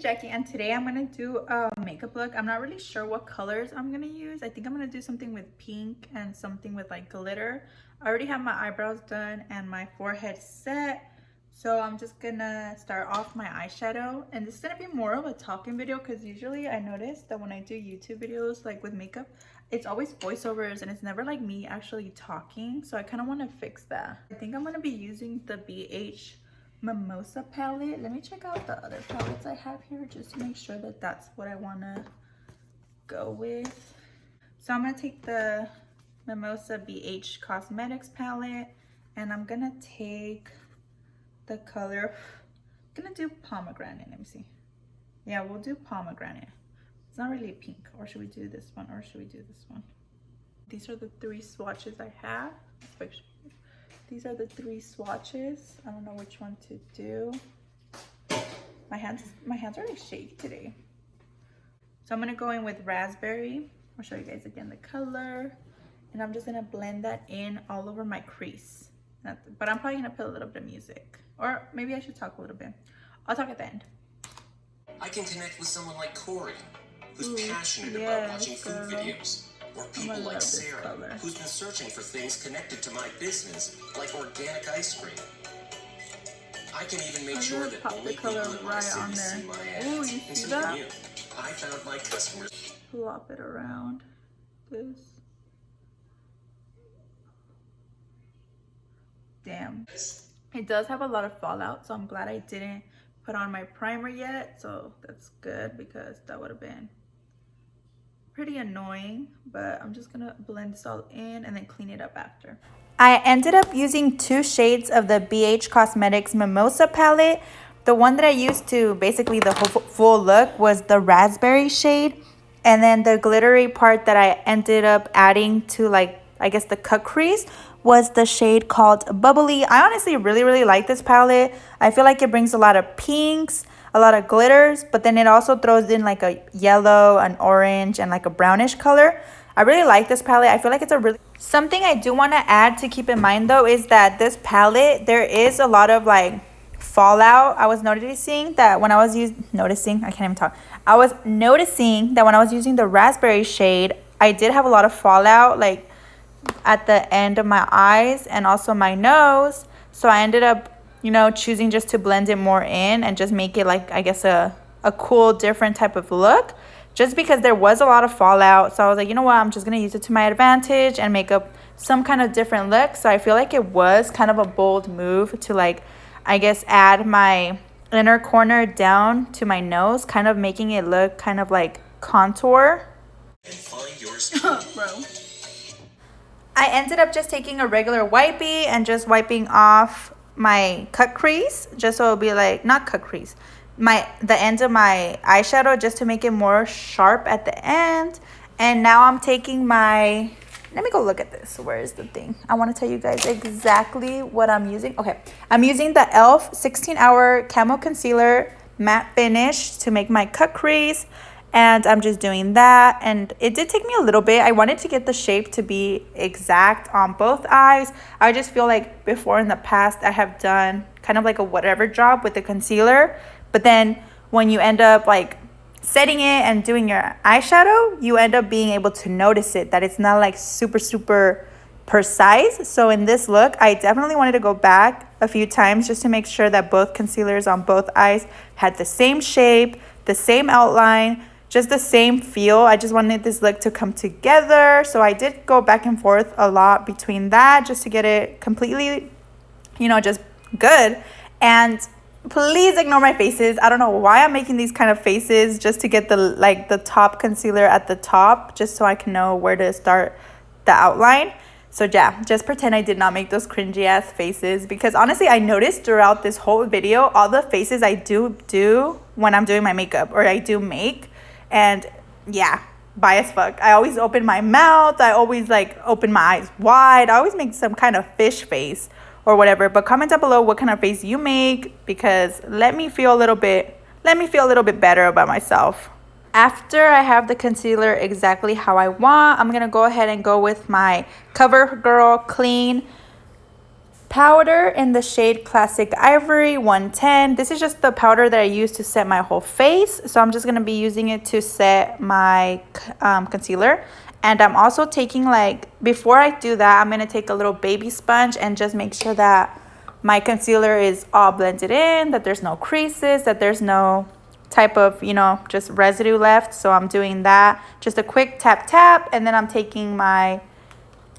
Jackie, and today I'm gonna do a makeup look. I'm not really sure what colors I'm gonna use. I think I'm gonna do something with pink and something with like glitter. I already have my eyebrows done and my forehead set, so I'm just gonna start off my eyeshadow. And this is gonna be more of a talking video because usually I notice that when I do YouTube videos like with makeup, it's always voiceovers and it's never like me actually talking, so I kind of want to fix that. I think I'm gonna be using the BH Mimosa palette. Let me check out the other palettes I have here just to make sure that that's what I want to go with. So I'm going to take the Mimosa BH Cosmetics palette and I'm going to take the color, I'm going to do pomegranate. Let me see. Yeah, we'll do pomegranate. It's not really pink. Or should we do this one? Or should we do this one? These are the three swatches I have. These are the three swatches. I don't know which one to do. My hands are really shaky today. So I'm gonna go in with raspberry. I'll show you guys again the color. And I'm just gonna blend that in all over my crease. But I'm probably gonna put a little bit of music. Or maybe I should talk a little bit. I'll talk at the end. I can connect with someone like Corey, who's passionate about watching food videos. Or people like Sarah, who's been searching for things connected to my business, like organic ice cream. I can even make sure that only people in my city see my ads. Ooh, you see that? I found my customers. Flop it around this. Damn. It does have a lot of fallout, so I'm glad I didn't put on my primer yet. So that's good because that would have been pretty annoying, but I'm just gonna blend this all in and then clean it up after. I ended up using 2 shades of the BH Cosmetics Mimosa palette. The one that I used to basically the whole full look was the raspberry shade, and then the glittery part that I ended up adding to, like, I guess the cut crease was the shade called Bubbly. I honestly really like this palette. I feel like it brings a lot of pinks, a lot of glitters, but then it also throws in like a yellow, an orange, and like a brownish color. I really like this palette. I feel like it's a really... Something I do want to add to keep in mind though is that this palette, there is a lot of like fallout. I was noticing that when I was I was noticing that when I was using the raspberry shade, I did have a lot of fallout like at the end of my eyes and also my nose. So I ended up, you know, choosing just to blend it more in and just make it like, I guess, a cool, different type of look, just because there was a lot of fallout. So I was like, you know what, I'm just going to use it to my advantage and make up some kind of different look. So I feel like it was kind of a bold move to, like, I guess, add my inner corner down to my nose, kind of making it look kind of like contour. And find yours. Bro. I ended up just taking a regular wipey and just wiping off my cut crease, just so it'll be like, not cut crease, the end of my eyeshadow, just to make it more sharp at the end. And now I'm taking my, let me go look at this. Where is the thing? I want to tell you guys exactly what I'm using. Okay, I'm using the e.l.f. 16-Hour Camo Concealer Matte Finish to make my cut crease. And I'm just doing that, and it did take me a little bit. I wanted to get the shape to be exact on both eyes. I just feel like before in the past I have done kind of like a whatever job with the concealer, but then when you end up like setting it and doing your eyeshadow, you end up being able to notice it, that it's not like super precise. So in this look, I definitely wanted to go back a few times just to make sure that both concealers on both eyes had the same shape, the same outline, just the same feel. I just wanted this look to come together. So I did go back and forth a lot between that just to get it completely, you know, just good. And please ignore my faces. I don't know why I'm making these kind of faces, just to get the top concealer at the top, just so I can know where to start the outline. So yeah, just pretend I did not make those cringy ass faces, because honestly I noticed throughout this whole video all the faces I do when I'm doing my makeup, or I do make. And yeah, bi as fuck. I always open my mouth. I always like open my eyes wide. I always make some kind of fish face or whatever. But comment down below what kind of face you make, because let me feel a little bit better about myself. After I have the concealer exactly how I want, I'm gonna go ahead and go with my CoverGirl Clean powder in the shade Classic Ivory 110. This is just the powder that I use to set my whole face. So I'm just going to be using it to set my concealer. And I'm also taking, like, before I do that, I'm going to take a little baby sponge and just make sure that my concealer is all blended in, that there's no creases, that there's no type of, you know, just residue left. So I'm doing that. Just a quick tap tap, and then I'm taking my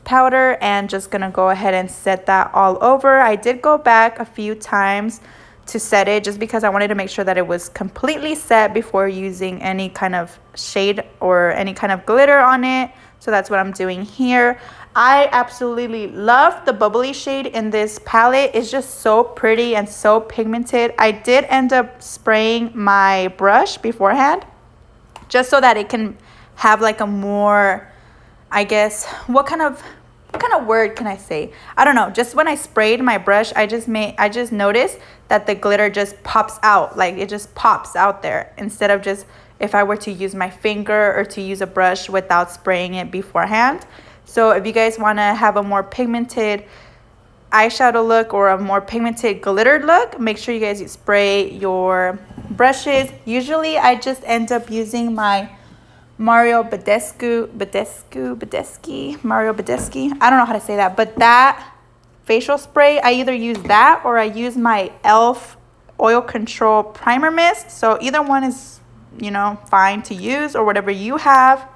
powder and just gonna go ahead and set that all over. I did go back a few times to set it just because I wanted to make sure that it was completely set before using any kind of shade or any kind of glitter on it. So that's what I'm doing here. I absolutely love the bubbly shade in this palette. It's just so pretty and so pigmented. I did end up spraying my brush beforehand just so that it can have like a more, I guess, what kind of word can I say? I don't know. Just when I sprayed my brush, I just noticed that the glitter just pops out. Like it just pops out there instead of just if I were to use my finger or to use a brush without spraying it beforehand. So if you guys want to have a more pigmented eyeshadow look or a more pigmented glittered look, make sure you guys spray your brushes. Usually I just end up using my Mario Badescu. I don't know how to say that, but that facial spray, I either use that or I use my e.l.f. Oil Control Primer Mist. So either one is, you know, fine to use or whatever you have.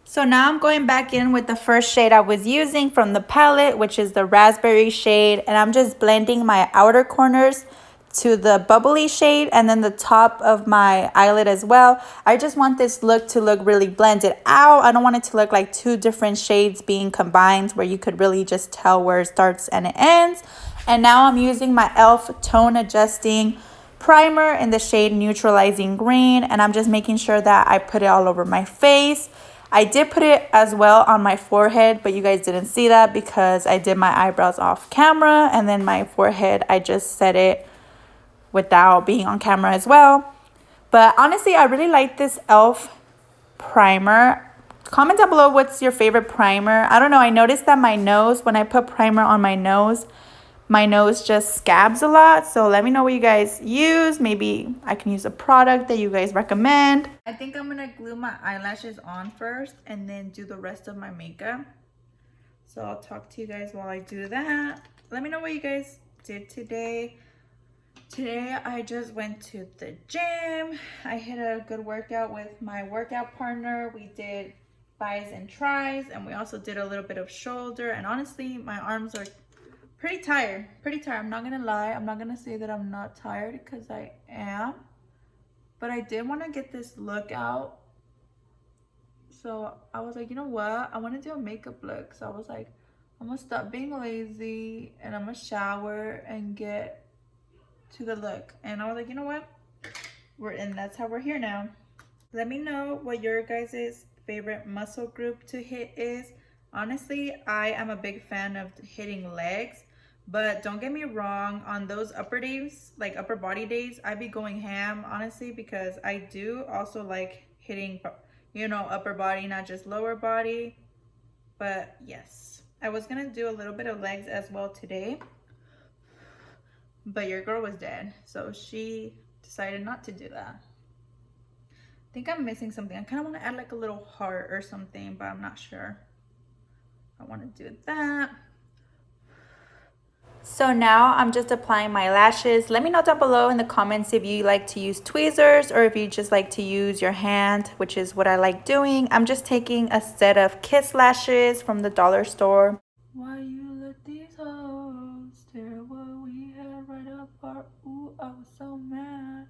So now I'm going back in with the first shade I was using from the palette, which is the raspberry shade, and I'm just blending my outer corners to the bubbly shade and then the top of my eyelid as well. I just want this look to look really blended out. I don't want it to look like two different shades being combined where you could really just tell where it starts and it ends. And now I'm using my e.l.f. Tone Adjusting Primer in the shade Neutralizing Green, and I'm just making sure that I put it all over my face. I did put it as well on my forehead, but you guys didn't see that because I did my eyebrows off camera, and then my forehead, I just set it without being on camera as well. But honestly, I really like this e.l.f. primer. Comment down below what's your favorite primer. I don't know, I noticed that my nose, when I put primer on my nose just scabs a lot. So let me know what you guys use. Maybe I can use a product that you guys recommend. I think I'm gonna glue my eyelashes on first and then do the rest of my makeup. So I'll talk to you guys while I do that. Let me know what you guys did today. Today I just went to the gym. I hit a good workout with my workout partner. We did bis and tris, and we also did a little bit of shoulder. And honestly, my arms are pretty tired. I'm not gonna lie. I'm not gonna say that I'm not tired because I am. But I did want to get this look out. So I was like, you know what? I want to do a makeup look. So I was like, I'm gonna stop being lazy and I'm gonna shower and get to the look. And I was like, you know what, that's how we're here now. Let me know what your guys' favorite muscle group to hit is. Honestly, I am a big fan of hitting legs, but don't get me wrong, on those upper days, like upper body days, I be going ham, honestly, because I do also like hitting, you know, upper body, not just lower body. But yes, I was gonna do a little bit of legs as well today, but your girl was dead, so she decided not to do that. I think I'm missing something. I kind of want to add like a little heart or something, but I'm not sure. I want to do that. So now I'm just applying my lashes. Let me know down below in the comments if you like to use tweezers or if you just like to use your hand, which is what I like doing. I'm just taking a set of Kiss lashes from the dollar store. Why you let these hoes stare what we had right up our, ooh, I was so mad.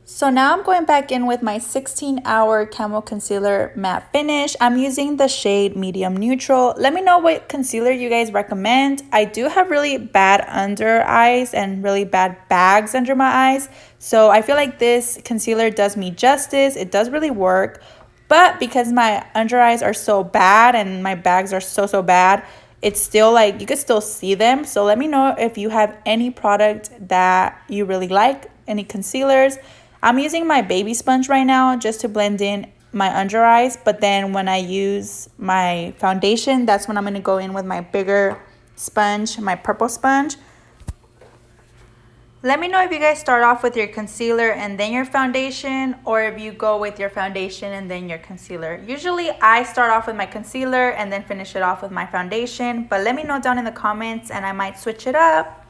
So now I'm going back in with my 16-hour Camo Concealer Matte Finish. I'm using the shade Medium Neutral. Let me know what concealer you guys recommend. I do have really bad under eyes and really bad bags under my eyes. So I feel like this concealer does me justice. It does really work. But because my under eyes are so bad and my bags are so bad, it's still like you could still see them. So let me know if you have any product that you really like, any concealers. I'm using my baby sponge right now just to blend in my under eyes, but then when I use my foundation, that's when I'm going to go in with my bigger sponge, my purple sponge. Let me know if you guys start off with your concealer and then your foundation, or if you go with your foundation and then your concealer. Usually I start off with my concealer and then finish it off with my foundation, but let me know down in the comments and I might switch it up.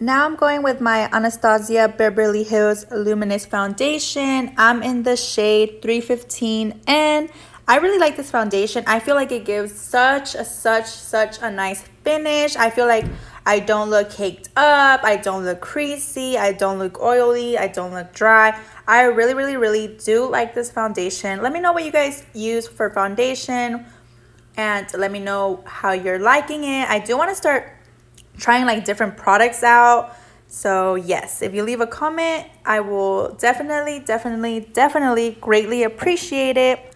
Now I'm going with my Anastasia Beverly Hills Luminous foundation. I'm in the shade 315 and I really like this foundation. I feel like it gives such a nice finish. I feel like I don't look caked up, I don't look creasy, I don't look oily, I don't look dry. I really do like this foundation. Let me know what you guys use for foundation and let me know how you're liking it. I do want to start trying like different products out. So yes, if you leave a comment, I will definitely greatly appreciate it.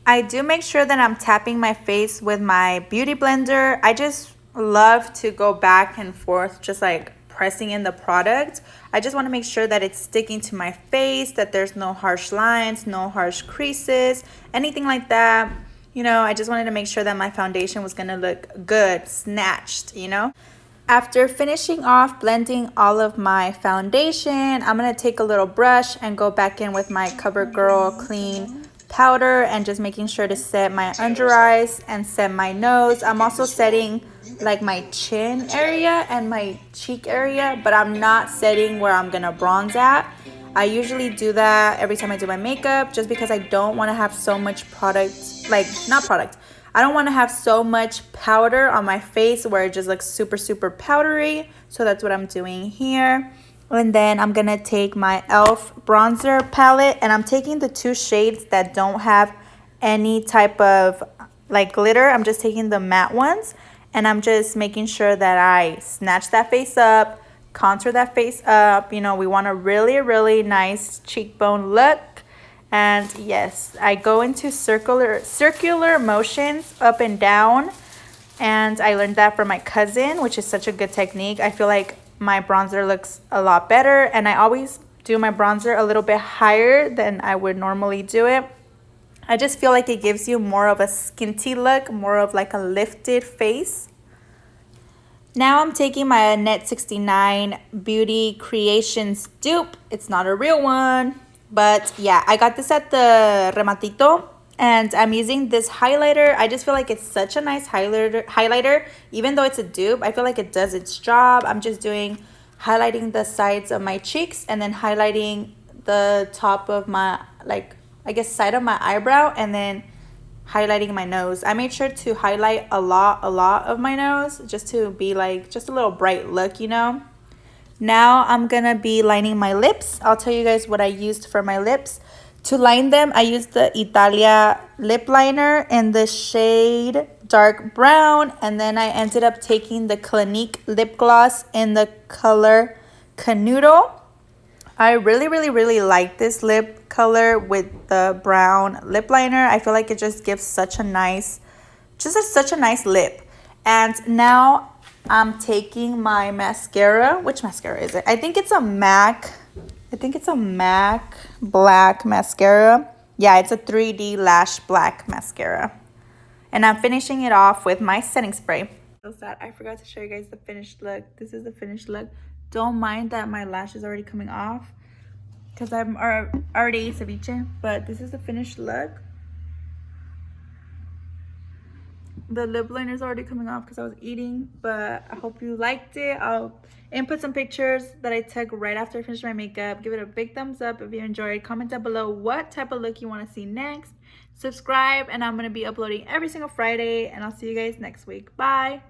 I do make sure that I'm tapping my face with my beauty blender. I just love to go back and forth, just like pressing in the product. I just want to make sure that it's sticking to my face, that there's no harsh lines, no harsh creases, anything like that. You know, I just wanted to make sure that my foundation was gonna look good, snatched, you know. After finishing off blending all of my foundation, I'm gonna take a little brush and go back in with my CoverGirl Clean powder and just making sure to set my under eyes and set my nose. I'm also setting like my chin area and my cheek area, but I'm not setting where I'm gonna bronze at. I usually do that every time I do my makeup just because I don't want to have so much product, like not product, I don't want to have so much powder on my face where it just looks super powdery. So that's what I'm doing here. And then I'm gonna take my e.l.f. bronzer palette and I'm taking the two shades that don't have any type of like glitter. I'm just taking the matte ones and I'm just making sure that I snatch that face up, contour that face up. You know, we want a really nice cheekbone look. And yes, I go into circular motions up and down. And I learned that from my cousin, which is such a good technique. I feel like my bronzer looks a lot better. And I always do my bronzer a little bit higher than I would normally do it. I just feel like it gives you more of a skinty look, more of like a lifted face. Now I'm taking my Net 69 Beauty Creations dupe. It's not a real one. But yeah, I got this at the Rematito and I'm using this highlighter. I just feel like it's such a nice highlighter. Even though it's a dupe, I feel like it does its job. I'm just highlighting the sides of my cheeks and then highlighting the top of my, like, I guess side of my eyebrow and then highlighting my nose. I made sure to highlight a lot of my nose just to be like just a little bright look, you know. Now I'm gonna be lining my lips. I'll tell you guys what I used for my lips. To line them, I used the Italia lip liner in the shade dark brown. And then I ended up taking the Clinique lip gloss in the color Canudo. I really like this lip color with the brown lip liner. I feel like it just gives such a nice lip. And now I'm taking my mascara. Which mascara is it? I think it's a MAC black mascara. Yeah, it's a 3D lash black mascara. And I'm finishing it off with my setting spray. So sad, I forgot to show you guys the finished look. This is the finished look. Don't mind that my lash is already coming off because I'm already ate ceviche, but this is the finished look. The lip liner is already coming off because I was eating, but I hope you liked it. I'll input some pictures that I took right after I finished my makeup. Give it a big thumbs up if you enjoyed. Comment down below what type of look you want to see next. Subscribe, and I'm going to be uploading every single Friday, and I'll see you guys next week. Bye!